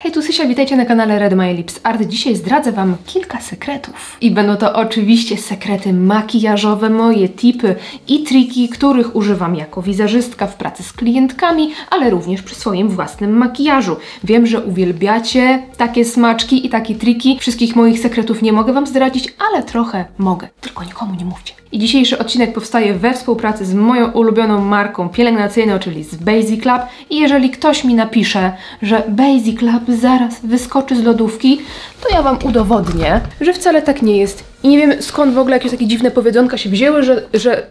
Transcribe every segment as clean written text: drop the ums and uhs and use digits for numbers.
Hej, tu Sysia, witajcie na kanale Red My Lips Art. Dzisiaj zdradzę Wam kilka sekretów. I będą to oczywiście sekrety makijażowe, moje tipy i triki, których używam jako wizerzystka w pracy z klientkami, ale również przy swoim własnym makijażu. Wiem, że uwielbiacie takie smaczki i takie triki. Wszystkich moich sekretów nie mogę Wam zdradzić, ale trochę mogę. Tylko nikomu nie mówcie. I dzisiejszy odcinek powstaje we współpracy z moją ulubioną marką pielęgnacyjną, czyli z Basic Lab. I jeżeli ktoś mi napisze, że Basic Lab zaraz wyskoczy z lodówki, to ja Wam udowodnię, że wcale tak nie jest. I nie wiem, skąd w ogóle jakieś takie dziwne powiedzonka się wzięły, że...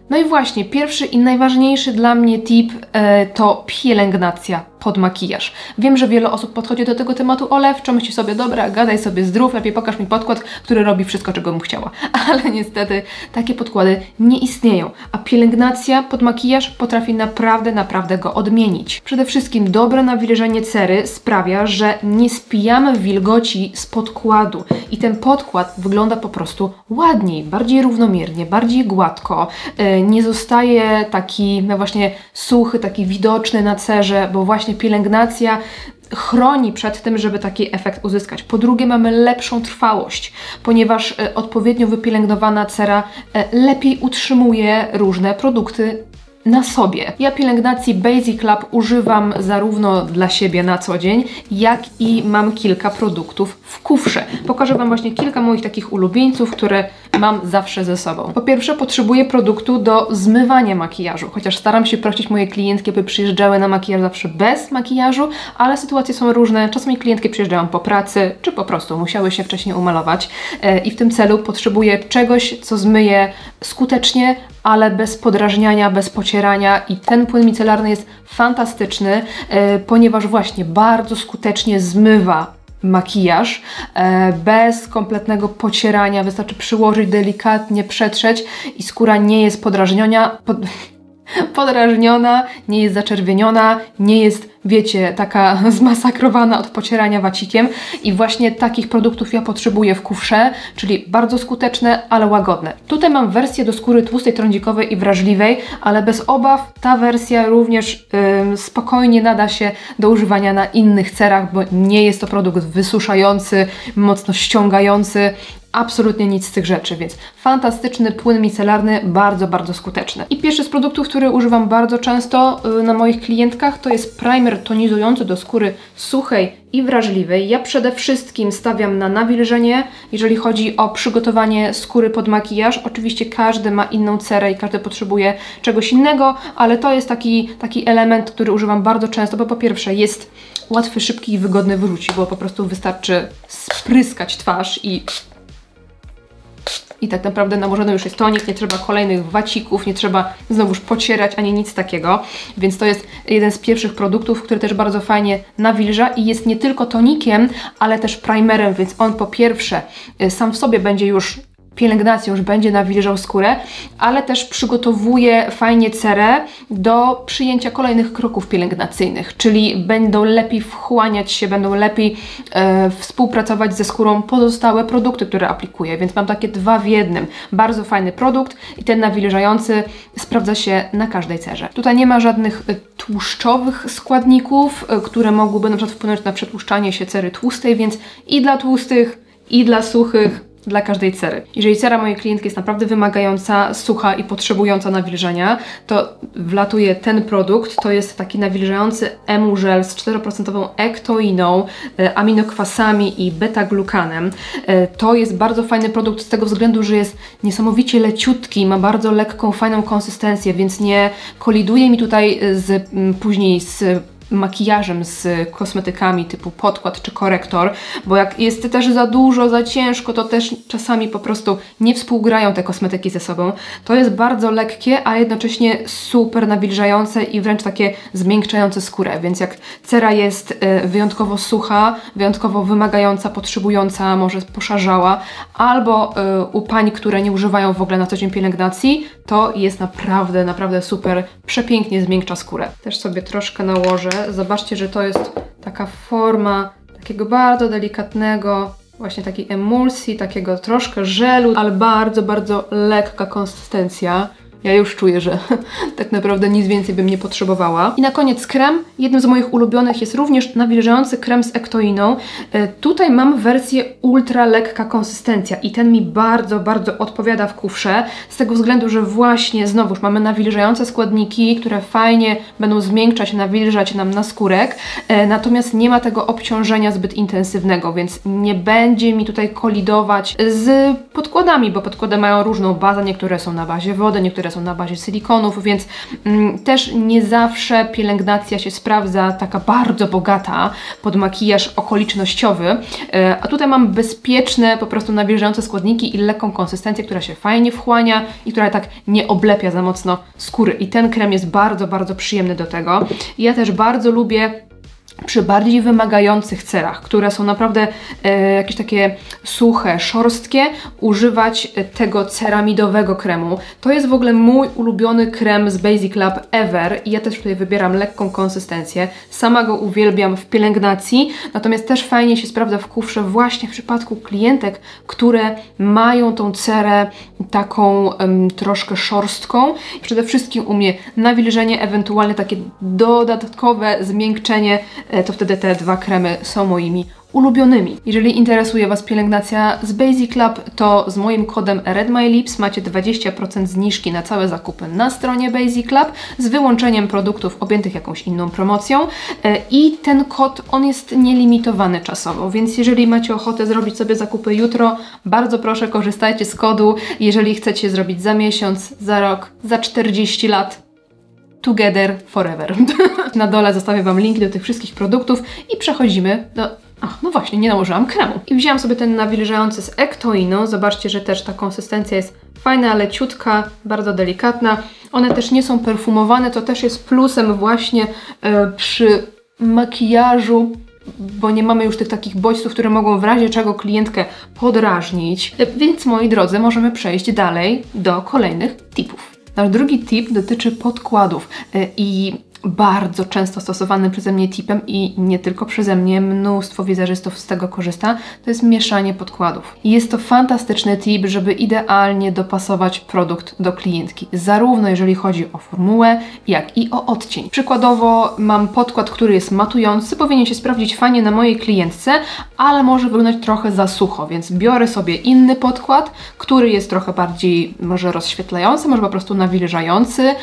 No i właśnie, pierwszy i najważniejszy dla mnie tip to pielęgnacja pod makijaż. Wiem, że wiele osób podchodzi do tego tematu olewczo, myśli sobie, dobra, gadaj sobie zdrów, lepiej pokaż mi podkład, który robi wszystko, czego bym chciała. Ale niestety takie podkłady nie istnieją, a pielęgnacja pod makijaż potrafi naprawdę go odmienić. Przede wszystkim dobre nawilżenie cery sprawia, że nie spijamy wilgoci z podkładu i ten podkład wygląda po prostu ładniej, bardziej równomiernie, bardziej gładko, nie zostaje taki no właśnie suchy, taki widoczny na cerze, bo właśnie pielęgnacja chroni przed tym, żeby taki efekt uzyskać. Po drugie, mamy lepszą trwałość, ponieważ odpowiednio wypielęgnowana cera lepiej utrzymuje różne produkty na sobie. Ja pielęgnacji Basic Lab używam zarówno dla siebie na co dzień, jak i mam kilka produktów w kufrze. Pokażę Wam właśnie kilka moich takich ulubieńców, które mam zawsze ze sobą. Po pierwsze, potrzebuję produktu do zmywania makijażu, chociaż staram się prosić moje klientki, by przyjeżdżały na makijaż zawsze bez makijażu, ale sytuacje są różne. Czasami klientki przyjeżdżają po pracy, czy po prostu musiały się wcześniej umalować i w tym celu potrzebuję czegoś, co zmyje skutecznie, ale bez podrażniania, bez pocierania i ten płyn micelarny jest fantastyczny, ponieważ właśnie bardzo skutecznie zmywa makijaż bez kompletnego pocierania. Wystarczy przyłożyć, delikatnie przetrzeć i skóra nie jest podrażniona, nie jest zaczerwieniona, nie jest, wiecie, taka zmasakrowana od pocierania wacikiem i właśnie takich produktów ja potrzebuję w kufrze, czyli bardzo skuteczne, ale łagodne. Tutaj mam wersję do skóry tłustej, trądzikowej i wrażliwej, ale bez obaw ta wersja również spokojnie nada się do używania na innych cerach, bo nie jest to produkt wysuszający, mocno ściągający, absolutnie nic z tych rzeczy, więc fantastyczny płyn micelarny, bardzo skuteczny. I pierwszy z produktów, który używam bardzo często na moich klientkach, to jest primer tonizujący do skóry suchej i wrażliwej. Ja przede wszystkim stawiam na nawilżenie, jeżeli chodzi o przygotowanie skóry pod makijaż. Oczywiście każdy ma inną cerę i każdy potrzebuje czegoś innego, ale to jest taki element, który używam bardzo często, bo po pierwsze jest łatwy, szybki i wygodny w użyciu, bo po prostu wystarczy spryskać twarz i tak naprawdę nałożony już jest tonik, nie trzeba kolejnych wacików, nie trzeba znowuż pocierać, ani nic takiego. Więc to jest jeden z pierwszych produktów, który też bardzo fajnie nawilża i jest nie tylko tonikiem, ale też primerem, więc on po pierwsze sam w sobie będzie już pielęgnacją, już będzie nawilżał skórę, ale też przygotowuje fajnie cerę do przyjęcia kolejnych kroków pielęgnacyjnych, czyli będą lepiej wchłaniać się, będą lepiej współpracować ze skórą pozostałe produkty, które aplikuję, więc mam takie dwa w jednym. Bardzo fajny produkt i ten nawilżający sprawdza się na każdej cerze. Tutaj nie ma żadnych tłuszczowych składników, które mogłyby na przykład wpłynąć na przetłuszczanie się cery tłustej, więc i dla tłustych, i dla suchych, dla każdej cery. Jeżeli cera mojej klientki jest naprawdę wymagająca, sucha i potrzebująca nawilżenia, to wlatuje ten produkt. To jest taki nawilżający Emu Gel z 4% ektoiną, aminokwasami i beta-glukanem. To jest bardzo fajny produkt z tego względu, że jest niesamowicie leciutki, ma bardzo lekką, fajną konsystencję, więc nie koliduje mi tutaj później z makijażem, z kosmetykami typu podkład czy korektor, bo jak jest też za dużo, za ciężko, to też czasami po prostu nie współgrają te kosmetyki ze sobą. To jest bardzo lekkie, a jednocześnie super nawilżające i wręcz takie zmiękczające skórę, więc jak cera jest wyjątkowo sucha, wyjątkowo wymagająca, potrzebująca, może poszarzała, albo u pań, które nie używają w ogóle na co dzień pielęgnacji, to jest naprawdę super, przepięknie zmiękcza skórę. Też sobie troszkę nałożę. Zobaczcie, że to jest taka forma takiego bardzo delikatnego właśnie takiej emulsji, takiego troszkę żelu, ale bardzo, bardzo lekka konsystencja. Ja już czuję, że tak naprawdę nic więcej bym nie potrzebowała. I na koniec krem. Jednym z moich ulubionych jest również nawilżający krem z ektoiną. Tutaj mam wersję ultra lekka konsystencja i ten mi bardzo, bardzo odpowiada w kufrze. Z tego względu, że właśnie znowuż mamy nawilżające składniki, które fajnie będą zmiękczać, nawilżać nam naskórek. Natomiast nie ma tego obciążenia zbyt intensywnego, więc nie będzie mi tutaj kolidować z podkładami, bo podkłady mają różną bazę. Niektóre są na bazie wody, niektóre są na bazie silikonów, więc też nie zawsze pielęgnacja się sprawdza taka bardzo bogata pod makijaż okolicznościowy, a tutaj mam bezpieczne, po prostu nawilżające składniki i lekką konsystencję, która się fajnie wchłania i która tak nie oblepia za mocno skóry. I ten krem jest bardzo, bardzo przyjemny do tego. Ja też bardzo lubię przy bardziej wymagających cerach, które są naprawdę jakieś takie suche, szorstkie, używać tego ceramidowego kremu. To jest w ogóle mój ulubiony krem z Basic Lab ever i ja też tutaj wybieram lekką konsystencję. Sama go uwielbiam w pielęgnacji, natomiast też fajnie się sprawdza w kufrze właśnie w przypadku klientek, które mają tą cerę taką troszkę szorstką. Przede wszystkim u mnie nawilżenie, ewentualnie takie dodatkowe zmiękczenie, to wtedy te dwa kremy są moimi ulubionymi. Jeżeli interesuje Was pielęgnacja z Basic Lab, to z moim kodem RedMyLips macie 20% zniżki na całe zakupy na stronie Basic Lab z wyłączeniem produktów objętych jakąś inną promocją i ten kod, on jest nielimitowany czasowo, więc jeżeli macie ochotę zrobić sobie zakupy jutro, bardzo proszę, korzystajcie z kodu. Jeżeli chcecie zrobić za miesiąc, za rok, za 40 lat, together forever. Na dole zostawię Wam linki do tych wszystkich produktów i przechodzimy do... no właśnie, nie nałożyłam kremu. I wzięłam sobie ten nawilżający z ektoiną. Zobaczcie, że też ta konsystencja jest fajna, leciutka, bardzo delikatna. One też nie są perfumowane, to też jest plusem właśnie przy makijażu, bo nie mamy już tych takich bodźców, które mogą w razie czego klientkę podrażnić. Więc moi drodzy, możemy przejść dalej do kolejnych tipów. Nasz drugi tip dotyczy podkładów i bardzo często stosowanym przeze mnie tipem i nie tylko przeze mnie, mnóstwo wizerzystów z tego korzysta, to jest mieszanie podkładów. I jest to fantastyczny tip, żeby idealnie dopasować produkt do klientki, zarówno jeżeli chodzi o formułę, jak i o odcień. Przykładowo mam podkład, który jest matujący, powinien się sprawdzić fajnie na mojej klientce, ale może wyglądać trochę za sucho, więc biorę sobie inny podkład, który jest trochę bardziej może rozświetlający, może po prostu nawilżający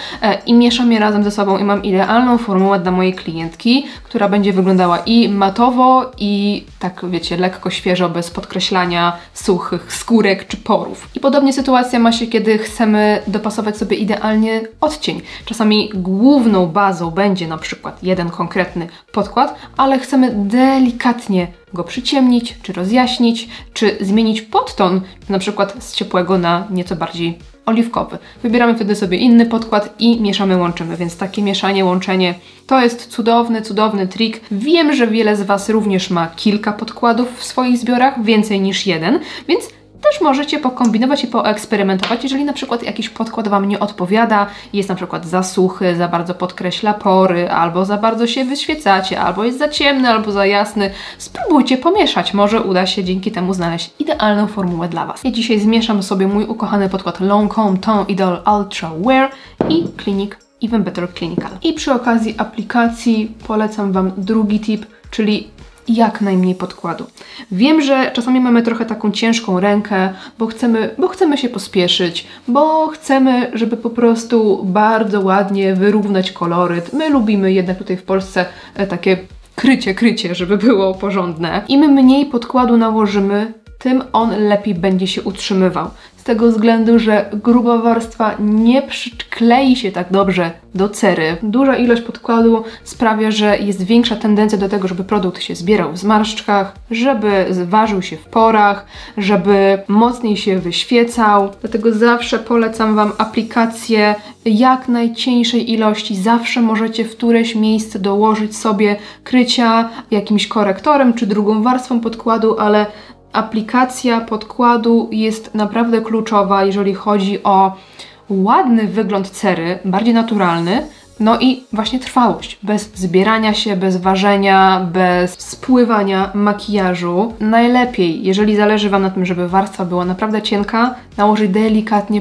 i mieszam je razem ze sobą i mam idealną formułę dla mojej klientki, która będzie wyglądała i matowo, i tak wiecie, lekko świeżo, bez podkreślania suchych skórek czy porów. I podobnie sytuacja ma się, kiedy chcemy dopasować sobie idealnie odcień. Czasami główną bazą będzie na przykład jeden konkretny podkład, ale chcemy delikatnie go przyciemnić, czy rozjaśnić, czy zmienić podton, na przykład z ciepłego na nieco bardziej oliwkowy. Wybieramy wtedy sobie inny podkład i mieszamy, łączymy, więc takie mieszanie, łączenie to jest cudowny, cudowny trik. Wiem, że wiele z Was również ma kilka podkładów w swoich zbiorach, więcej niż jeden, więc też możecie pokombinować i poeksperymentować, jeżeli na przykład jakiś podkład Wam nie odpowiada, jest na przykład za suchy, za bardzo podkreśla pory, albo za bardzo się wyświecacie, albo jest za ciemny, albo za jasny. Spróbujcie pomieszać, może uda się dzięki temu znaleźć idealną formułę dla Was. Ja dzisiaj zmieszam sobie mój ukochany podkład Lancôme Teint Idole Ultra Wear i Clinique Even Better Clinical. I przy okazji aplikacji polecam Wam drugi tip, czyli jak najmniej podkładu. Wiem, że czasami mamy trochę taką ciężką rękę, bo chcemy się pospieszyć, bo chcemy, żeby po prostu bardzo ładnie wyrównać koloryt. My lubimy jednak tutaj w Polsce takie krycie, żeby było porządne. Im mniej podkładu nałożymy, tym on lepiej będzie się utrzymywał. Z tego względu, że gruba warstwa nie przyklei się tak dobrze do cery. Duża ilość podkładu sprawia, że jest większa tendencja do tego, żeby produkt się zbierał w zmarszczkach, żeby ważył się w porach, żeby mocniej się wyświecał. Dlatego zawsze polecam Wam aplikację jak najcieńszej ilości. Zawsze możecie w któreś miejsce dołożyć sobie krycia jakimś korektorem czy drugą warstwą podkładu, ale aplikacja podkładu jest naprawdę kluczowa, jeżeli chodzi o ładny wygląd cery, bardziej naturalny, No i właśnie trwałość, bez zbierania się, bez ważenia, bez spływania makijażu. Najlepiej, jeżeli zależy Wam na tym, żeby warstwa była naprawdę cienka, nałożyć delikatnie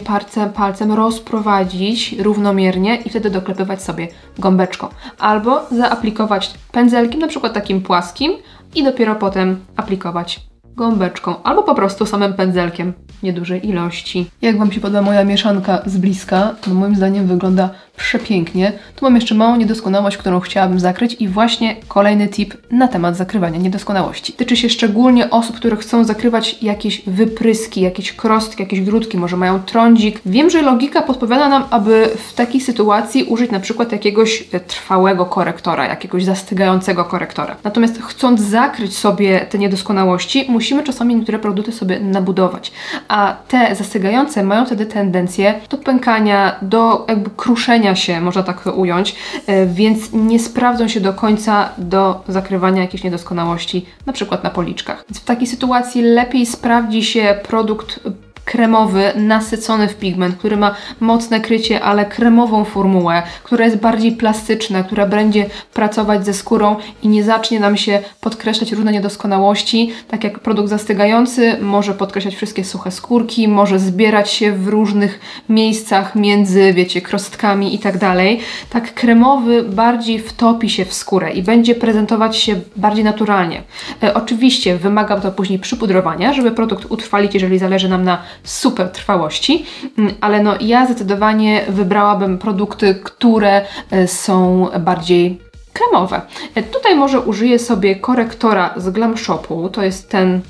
palcem, rozprowadzić równomiernie i wtedy doklepywać sobie gąbeczką. Albo zaaplikować pędzelkiem, na przykład takim płaskim i dopiero potem aplikować gąbeczką, albo po prostu samym pędzelkiem niedużej ilości. Jak Wam się podoba moja mieszanka z bliska? No moim zdaniem wygląda przepięknie. Tu mam jeszcze małą niedoskonałość, którą chciałabym zakryć i właśnie kolejny tip na temat zakrywania niedoskonałości. Tyczy się szczególnie osób, które chcą zakrywać jakieś wypryski, jakieś krostki, jakieś grudki, może mają trądzik. Wiem, że logika podpowiada nam, aby w takiej sytuacji użyć na przykład jakiegoś trwałego korektora, jakiegoś zastygającego korektora. Natomiast chcąc zakryć sobie te niedoskonałości, musimy czasami niektóre produkty sobie nabudować. A te zastygające mają wtedy tendencję do pękania, do jakby kruszenia się, można tak to ująć, więc nie sprawdzą się do końca do zakrywania jakichś niedoskonałości, na przykład na policzkach. Więc w takiej sytuacji lepiej sprawdzi się produkt kremowy, nasycony w pigment, który ma mocne krycie, ale kremową formułę, która jest bardziej plastyczna, która będzie pracować ze skórą i nie zacznie nam się podkreślać różne niedoskonałości, tak jak produkt zastygający może podkreślać wszystkie suche skórki, może zbierać się w różnych miejscach między, wiecie, krostkami i tak dalej. Tak kremowy bardziej wtopi się w skórę i będzie prezentować się bardziej naturalnie. Oczywiście wymaga to później przypudrowania, żeby produkt utrwalić, jeżeli zależy nam na super trwałości, ale no ja zdecydowanie wybrałabym produkty, które są bardziej kremowe. Tutaj może użyję sobie korektora z Glam Shopu, to jest ten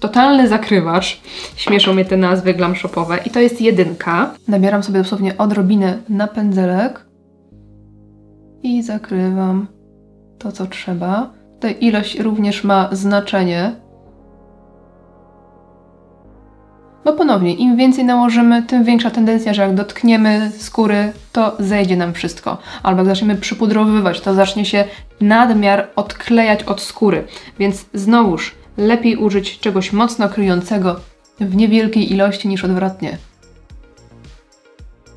totalny zakrywacz, śmieszą mnie te nazwy glam shopowe i to jest 1. Nabieram sobie dosłownie odrobinę na pędzelek i zakrywam to, co trzeba. Tutaj ilość również ma znaczenie. Bo ponownie, im więcej nałożymy, tym większa tendencja, że jak dotkniemy skóry, to zejdzie nam wszystko. Albo jak zaczniemy przypudrowywać, to zacznie się nadmiar odklejać od skóry. Więc znowuż, lepiej użyć czegoś mocno kryjącego w niewielkiej ilości niż odwrotnie.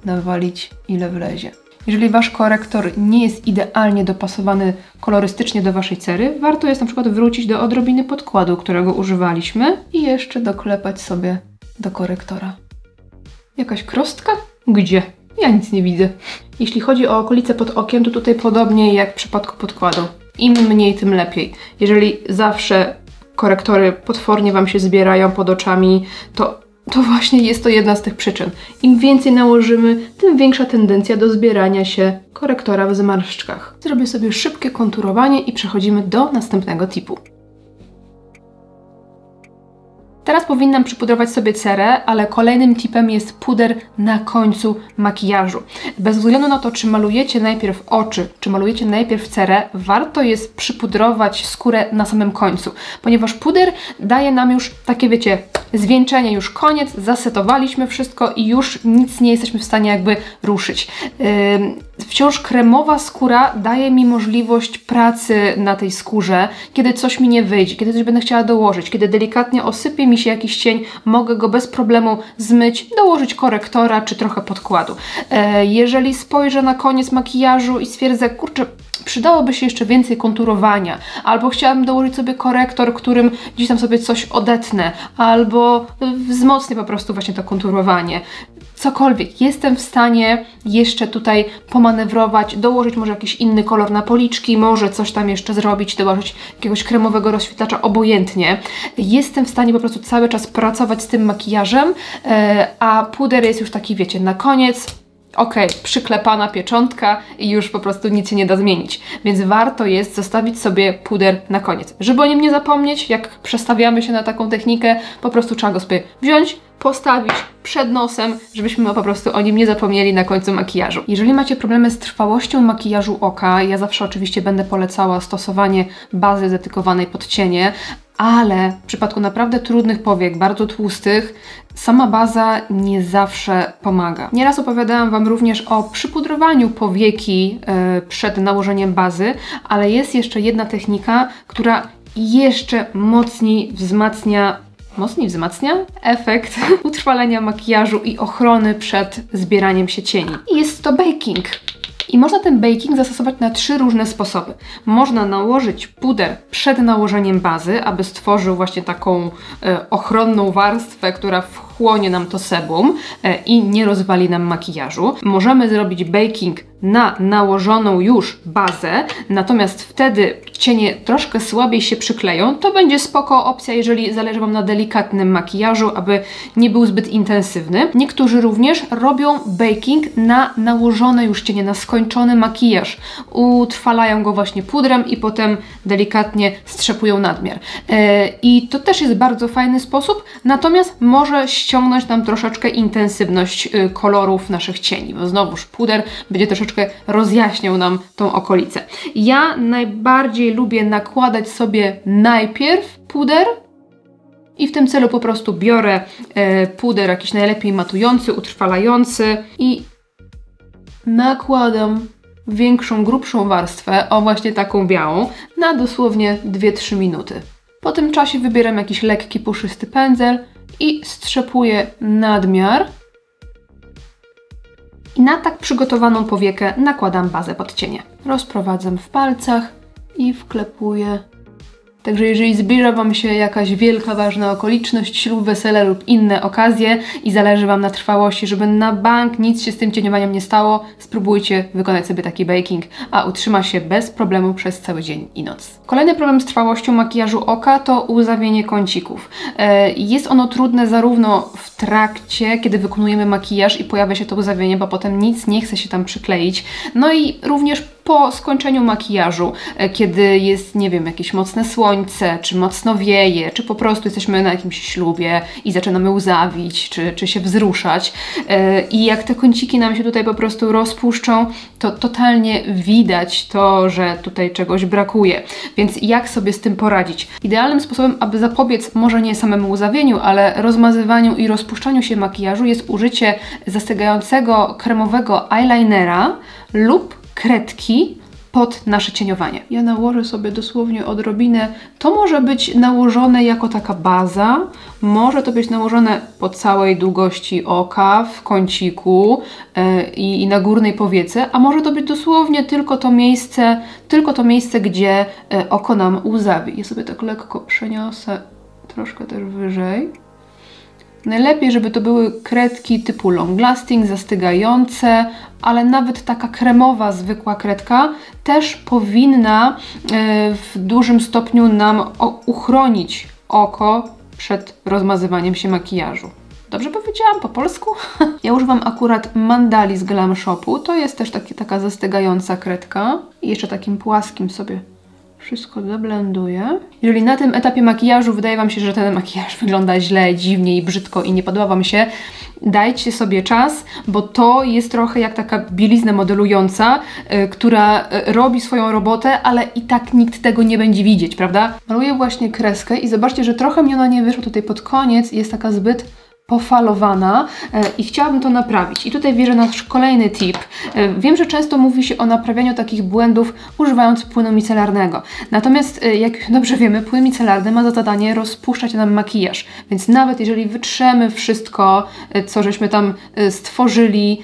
Nawalić ile wlezie. Jeżeli Wasz korektor nie jest idealnie dopasowany kolorystycznie do Waszej cery, warto jest na przykład wrócić do odrobiny podkładu, którego używaliśmy i jeszcze doklepać sobie do korektora. Jakaś krostka? Gdzie? Ja nic nie widzę. Jeśli chodzi o okolice pod okiem, to tutaj podobnie jak w przypadku podkładu. Im mniej, tym lepiej. Jeżeli zawsze korektory potwornie Wam się zbierają pod oczami, to właśnie jest to jedna z tych przyczyn. Im więcej nałożymy, tym większa tendencja do zbierania się korektora w zmarszczkach. Zrobię sobie szybkie konturowanie i przechodzimy do następnego tipu. Teraz powinnam przypudrować sobie cerę, ale kolejnym tipem jest puder na końcu makijażu. Bez względu na to, czy malujecie najpierw oczy, czy malujecie najpierw cerę, warto jest przypudrować skórę na samym końcu, ponieważ puder daje nam już takie, wiecie, zwieńczenie, już koniec, zasetowaliśmy wszystko i już nic nie jesteśmy w stanie jakby ruszyć. Wciąż kremowa skóra daje mi możliwość pracy na tej skórze, kiedy coś mi nie wyjdzie, kiedy coś będę chciała dołożyć, kiedy delikatnie osypie mi się jakiś cień, mogę go bez problemu zmyć, dołożyć korektora czy trochę podkładu. Jeżeli spojrzę na koniec makijażu i stwierdzę, kurczę, przydałoby się jeszcze więcej konturowania, albo chciałabym dołożyć sobie korektor, którym gdzieś tam sobie coś odetnę, albo wzmocnię po prostu właśnie to konturowanie. Cokolwiek, jestem w stanie jeszcze tutaj pomanewrować, dołożyć może jakiś inny kolor na policzki, może coś tam jeszcze zrobić, dołożyć jakiegoś kremowego rozświetlacza, obojętnie. Jestem w stanie po prostu cały czas pracować z tym makijażem, a puder jest już taki, wiecie, na koniec. Ok, przyklepana pieczątka i już po prostu nic się nie da zmienić. Więc warto jest zostawić sobie puder na koniec. Żeby o nim nie zapomnieć, jak przestawiamy się na taką technikę, po prostu trzeba go sobie wziąć, postawić przed nosem, żebyśmy po prostu o nim nie zapomnieli na końcu makijażu. Jeżeli macie problemy z trwałością makijażu oka, ja zawsze oczywiście będę polecała stosowanie bazy dedykowanej pod cienie, ale w przypadku naprawdę trudnych powiek, bardzo tłustych, sama baza nie zawsze pomaga. Nieraz opowiadałam Wam również o przypudrowaniu powieki przed nałożeniem bazy, ale jest jeszcze jedna technika, która jeszcze mocniej wzmacnia efekt utrwalenia makijażu i ochrony przed zbieraniem się cieni. I jest to baking. I można ten baking zastosować na 3 różne sposoby. Można nałożyć puder przed nałożeniem bazy, aby stworzył właśnie taką ochronną warstwę, która wchłonie nam to sebum i nie rozwali nam makijażu. Możemy zrobić baking na nałożoną już bazę, natomiast wtedy cienie troszkę słabiej się przykleją. To będzie spoko opcja, jeżeli zależy Wam na delikatnym makijażu, aby nie był zbyt intensywny. Niektórzy również robią baking na nałożone już cienie, na skończony makijaż. Utrwalają go właśnie pudrem i potem delikatnie strzepują nadmiar. I to też jest bardzo fajny sposób, natomiast może ściągnąć nam troszeczkę intensywność kolorów naszych cieni, bo znowuż puder będzie troszeczkę rozjaśniał nam tą okolicę. Ja najbardziej lubię nakładać sobie najpierw puder i w tym celu po prostu biorę puder jakiś najlepiej matujący, utrwalający i nakładam większą, grubszą warstwę, o właśnie taką białą, na dosłownie 2-3 minuty. Po tym czasie wybieram jakiś lekki, puszysty pędzel i strzepuję nadmiar. I na tak przygotowaną powiekę nakładam bazę pod cienie. Rozprowadzam w palcach i wklepuję. Także jeżeli zbliża Wam się jakaś wielka, ważna okoliczność, ślub, wesele lub inne okazje i zależy Wam na trwałości, żeby na bank nic się z tym cieniowaniem nie stało, spróbujcie wykonać sobie taki baking, a utrzyma się bez problemu przez cały dzień i noc. Kolejny problem z trwałością makijażu oka to łzawienie kącików. Jest ono trudne zarówno w trakcie, kiedy wykonujemy makijaż i pojawia się to łzawienie, bo potem nic nie chce się tam przykleić. No i również po skończeniu makijażu, kiedy jest, nie wiem, jakieś mocne słońce, czy mocno wieje, czy po prostu jesteśmy na jakimś ślubie i zaczynamy łzawić, czy się wzruszać. I jak te kąciki nam się tutaj po prostu rozpuszczą, to totalnie widać to, że tutaj czegoś brakuje. Więc jak sobie z tym poradzić? Idealnym sposobem, aby zapobiec może nie samemu łzawieniu, ale rozmazywaniu i rozpuszczaniu się makijażu jest użycie zastygającego kremowego eyelinera lub kredki pod nasze cieniowanie. Ja nałożę sobie dosłownie odrobinę. To może być nałożone jako taka baza, może to być nałożone po całej długości oka, w kąciku i na górnej powiece, a może to być dosłownie tylko to miejsce, gdzie oko nam łzawi. Ja sobie tak lekko przeniosę troszkę też wyżej. Najlepiej, żeby to były kredki typu long lasting, zastygające, ale nawet taka kremowa, zwykła kredka też powinna w dużym stopniu nam uchronić oko przed rozmazywaniem się makijażu. Dobrze powiedziałam po polsku? Ja używam akurat Mandali z Glam Shopu. To jest też taka zastygająca kredka. I jeszcze takim płaskim sobie wszystko zablenduję. Jeżeli na tym etapie makijażu wydaje Wam się, że ten makijaż wygląda źle, dziwnie i brzydko i nie podoba Wam się, dajcie sobie czas, bo to jest trochę jak taka bielizna modelująca, która robi swoją robotę, ale i tak nikt tego nie będzie widzieć, prawda? Maluję właśnie kreskę i zobaczcie, że trochę mi ona nie wyszła tutaj pod koniec, jest taka zbyt pofalowana i chciałabym to naprawić. I tutaj bierze nasz kolejny tip. Wiem, że często mówi się o naprawianiu takich błędów używając płynu micelarnego. Natomiast jak dobrze wiemy, płyn micelarny ma za zadanie rozpuszczać nam makijaż. Więc nawet jeżeli wytrzemy wszystko, co żeśmy tam stworzyli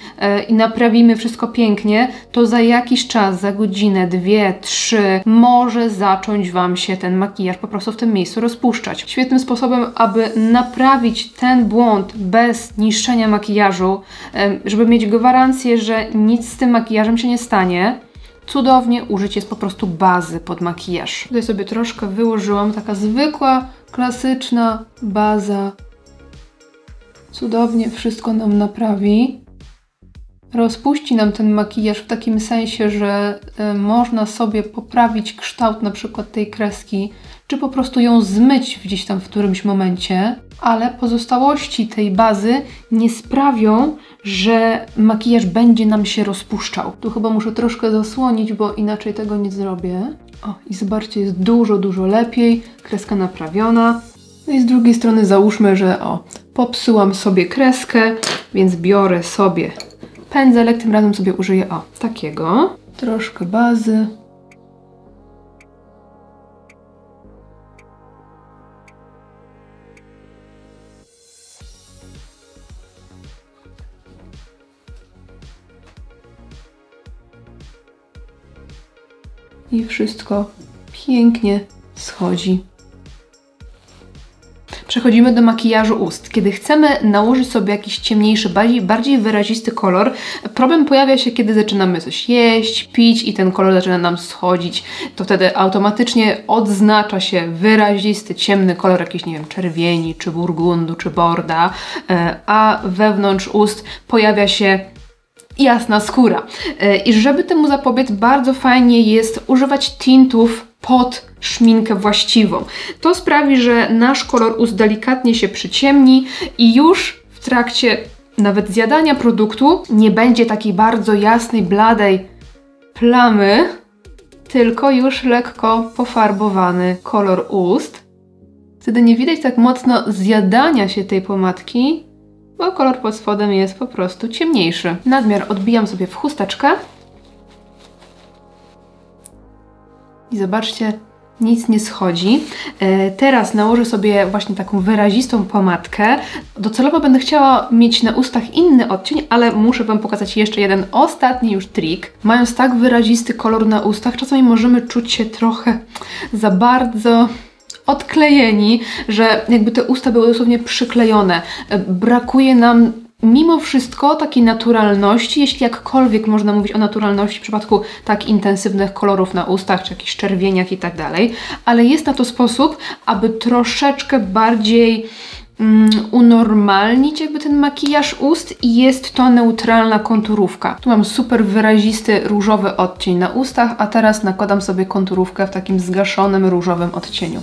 i naprawimy wszystko pięknie, to za jakiś czas, za godzinę, 2, 3 może zacząć Wam się ten makijaż po prostu w tym miejscu rozpuszczać. Świetnym sposobem, aby naprawić ten błąd bez niszczenia makijażu, żeby mieć gwarancję, że nic z tym makijażem się nie stanie, cudownie użyć jest po prostu bazy pod makijaż. Tutaj sobie troszkę wyłożyłam, taka zwykła, klasyczna baza. Cudownie wszystko nam naprawi. Rozpuści nam ten makijaż w takim sensie, że można sobie poprawić kształt na przykład tej kreski, czy po prostu ją zmyć gdzieś tam w którymś momencie, ale pozostałości tej bazy nie sprawią, że makijaż będzie nam się rozpuszczał. Tu chyba muszę troszkę zasłonić, bo inaczej tego nie zrobię. O, i zobaczcie, jest dużo, dużo lepiej. Kreska naprawiona. No i z drugiej strony załóżmy, że popsułam sobie kreskę, więc biorę sobie pędzelek, tym razem sobie użyję takiego. Troszkę bazy. i wszystko pięknie schodzi. Przechodzimy do makijażu ust. Kiedy chcemy nałożyć sobie jakiś ciemniejszy, bardziej wyrazisty kolor, problem pojawia się, kiedy zaczynamy coś jeść, pić i ten kolor zaczyna nam schodzić. To wtedy automatycznie odznacza się wyrazisty, ciemny kolor, jakiś, nie wiem, czerwieni, czy burgundu, czy borda, a wewnątrz ust pojawia się jasna skóra. I żeby temu zapobiec, bardzo fajnie jest używać tintów pod szminkę właściwą. To sprawi, że nasz kolor ust delikatnie się przyciemni i już w trakcie nawet zjadania produktu nie będzie takiej bardzo jasnej, bladej plamy, tylko już lekko pofarbowany kolor ust. Wtedy nie widać tak mocno zjadania się tej pomadki, bo kolor pod spodem jest po prostu ciemniejszy. Nadmiar odbijam sobie w chusteczkę. I zobaczcie, nic nie schodzi. Teraz nałożę sobie właśnie taką wyrazistą pomadkę. Docelowo będę chciała mieć na ustach inny odcień, ale muszę Wam pokazać jeszcze jeden ostatni już trik. Mając tak wyrazisty kolor na ustach, czasami możemy czuć się trochę za bardzo odklejeni, że jakby te usta były dosłownie przyklejone. Brakuje nam mimo wszystko takiej naturalności, jeśli jakkolwiek można mówić o naturalności w przypadku tak intensywnych kolorów na ustach, czy jakichś czerwieniach i tak dalej, ale jest na to sposób, aby troszeczkę bardziej unormalnić jakby ten makijaż ust i jest to neutralna konturówka. Tu mam super wyrazisty różowy odcień na ustach, a teraz nakładam sobie konturówkę w takim zgaszonym różowym odcieniu.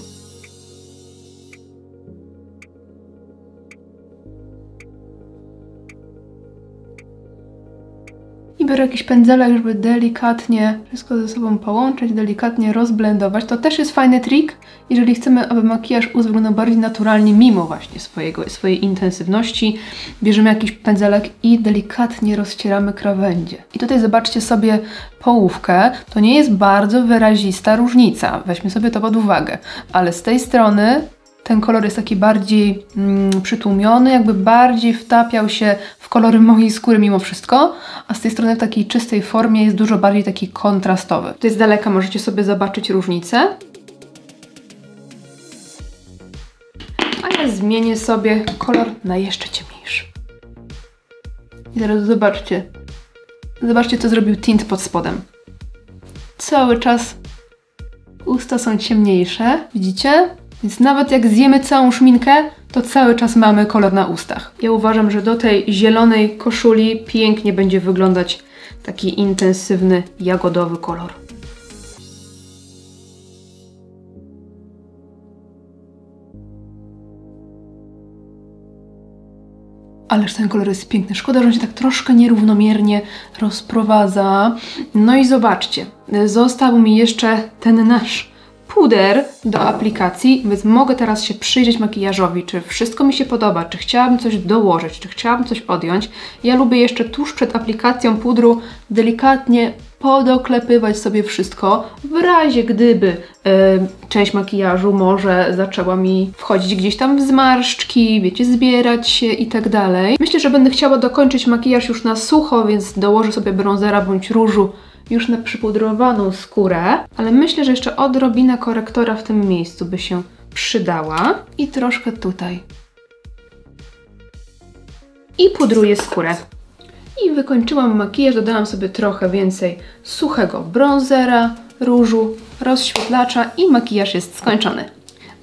I biorę jakiś pędzelek, żeby delikatnie wszystko ze sobą połączyć, delikatnie rozblendować. To też jest fajny trik, jeżeli chcemy, aby makijaż ust wyglądał bardziej naturalnie, mimo właśnie swojej intensywności. Bierzemy jakiś pędzelek i delikatnie rozcieramy krawędzie. I tutaj zobaczcie sobie połówkę. To nie jest bardzo wyrazista różnica. Weźmy sobie to pod uwagę. Ale z tej strony ten kolor jest taki bardziej przytłumiony, jakby bardziej wtapiał się w kolory mojej skóry mimo wszystko, a z tej strony w takiej czystej formie jest dużo bardziej taki kontrastowy. Tutaj z daleka możecie sobie zobaczyć różnicę. A ja zmienię sobie kolor na jeszcze ciemniejszy. I teraz zobaczcie. Zobaczcie, co zrobił tint pod spodem. Cały czas usta są ciemniejsze, widzicie? Więc nawet jak zjemy całą szminkę, to cały czas mamy kolor na ustach. Ja uważam, że do tej zielonej koszuli pięknie będzie wyglądać taki intensywny, jagodowy kolor. Ależ ten kolor jest piękny. Szkoda, że on się tak troszkę nierównomiernie rozprowadza. No i zobaczcie, został mi jeszcze ten nasz puder do aplikacji, więc mogę teraz się przyjrzeć makijażowi, czy wszystko mi się podoba, czy chciałabym coś dołożyć, czy chciałabym coś odjąć. Ja lubię jeszcze tuż przed aplikacją pudru delikatnie podoklepywać sobie wszystko, w razie gdyby część makijażu może zaczęła mi wchodzić gdzieś tam w zmarszczki, wiecie, zbierać się i tak dalej. Myślę, że będę chciała dokończyć makijaż już na sucho, więc dołożę sobie bronzera bądź różu już na przypudrowaną skórę, ale myślę, że jeszcze odrobina korektora w tym miejscu by się przydała i troszkę tutaj. I pudruję skórę. I wykończyłam makijaż, dodałam sobie trochę więcej suchego bronzera, różu, rozświetlacza i makijaż jest skończony.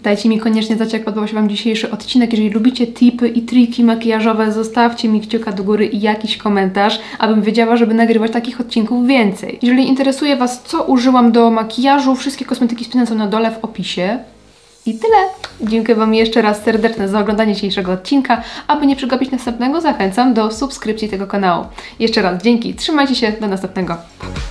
Dajcie mi koniecznie znać, jak podobał się Wam dzisiejszy odcinek. Jeżeli lubicie tipy i triki makijażowe, zostawcie mi kciuka do góry i jakiś komentarz, abym wiedziała, żeby nagrywać takich odcinków więcej. Jeżeli interesuje Was, co użyłam do makijażu, wszystkie kosmetyki wpisane są na dole w opisie. I tyle. Dziękuję Wam jeszcze raz serdecznie za oglądanie dzisiejszego odcinka. Aby nie przegapić następnego, zachęcam do subskrypcji tego kanału. Jeszcze raz dzięki, trzymajcie się, do następnego. Pa, pa.